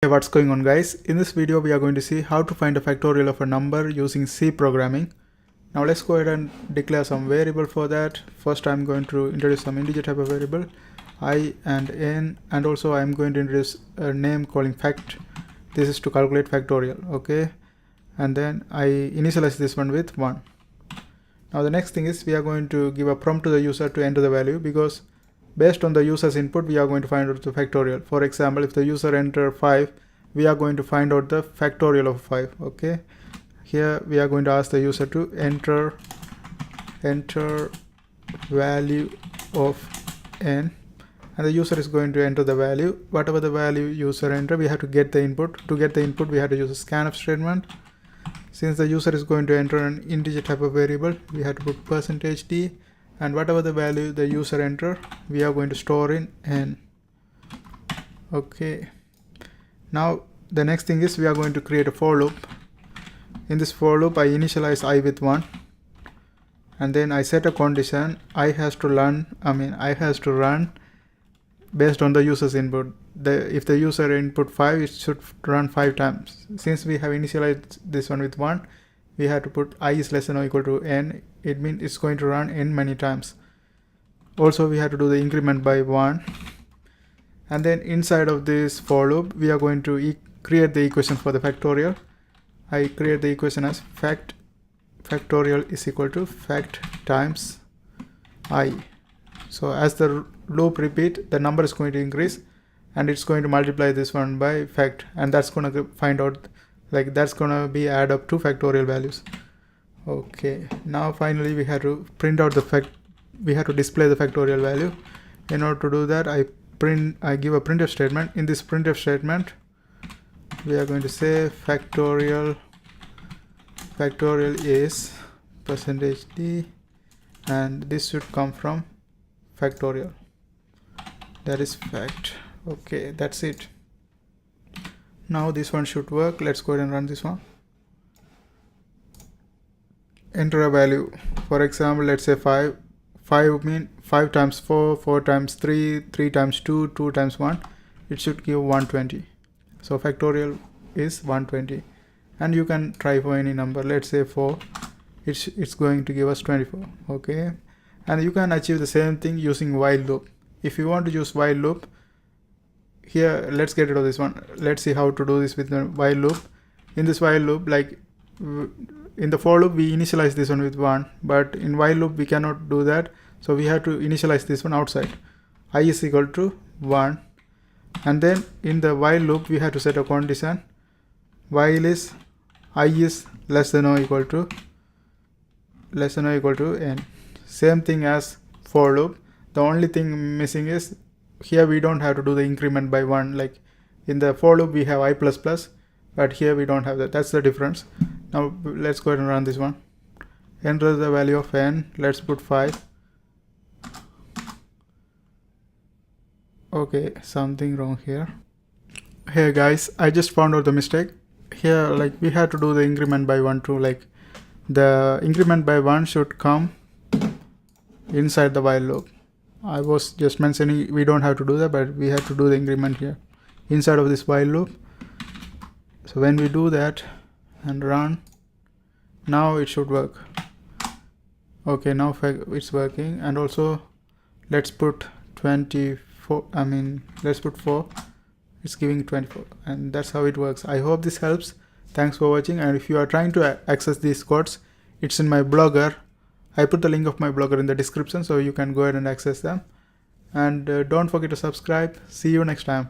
Hey, what's going on guys? In this video we are going to see how to find a factorial of a number using C programming. Now let's go ahead and declare some variable for that. First I'm going to introduce some integer type of variable I and n, and also I'm going to introduce a name calling fact. This is to calculate factorial, okay? And then I initialize this one with 1. Now the next thing is we are going to give a prompt to the user to enter the value, because based on the user's input we are going to find out the factorial. For example, if the user enter 5, we are going to find out the factorial of 5, okay? Here we are going to ask the user to enter value of n, and the user is going to enter the value. Whatever the value user enter, we have to get the input. To get the input we have to use a scanf statement. Since the user is going to enter an integer type of variable, we have to put %d, and whatever the value the user enter, we are going to store in n. Okay, now the next thing is we are going to create a for loop. In this for loop I initialize I with 1, and then I set a condition. I has to run based on the user's input. If the user input 5, it should run 5 times. Since we have initialized this one with 1, we have to put I is less than or equal to n. It means it's going to run n many times. Also we have to do the increment by 1, and then inside of this for loop we are going to create the equation for the factorial. I create the equation as factorial is equal to fact times I. So as the loop repeat, the number is going to increase, and it's going to multiply this one by fact, and that's going to find out, like, that's going to be add up to factorial values. Okay, now finally we have to print out we have to display the factorial value. In order to do that, I give a printf statement. In this printf statement we are going to say factorial is %d, and this should come from factorial, that is fact. Okay, that's it. Now this one should work. Let's go ahead and run this one. Enter a value. For example, let's say 5. 5 mean 5 times 4, 4 times 3, 3 times 2, 2 times 1. It should give 120. So factorial is 120, and you can try for any number. Let's say 4. It's going to give us 24. Okay, and you can achieve the same thing using while loop. If you want to use while loop, here let's get rid of this one. Let's see how to do this with the while loop. In this while loop, like in the for loop we initialize this one with 1, but in while loop we cannot do that, so we have to initialize this one outside. I is equal to 1, and then in the while loop we have to set a condition. While is I is less than or equal to n. Same thing as for loop. The only thing missing is here we don't have to do the increment by 1. Like in the for loop we have I++, but here we don't have that. That's the difference. Now let's go ahead and run this one. Enter the value of n. Let's put 5. Okay, something wrong here. Hey guys, I just found out the mistake. Here, like, we have to do the increment by 1 too. Like the increment by 1 should come inside the while loop. I was just mentioning we don't have to do that, but we have to do the increment here inside of this while loop. So when we do that and run, now it should work. Okay, now it's working. And also let's put 24, let's put 4. It's giving 24, and that's how it works. I hope this helps. Thanks for watching, and if you are trying to access these codes, it's in my blogger. I put the link of my blogger in the description, so you can go ahead and access them. And don't forget to subscribe. See you next time.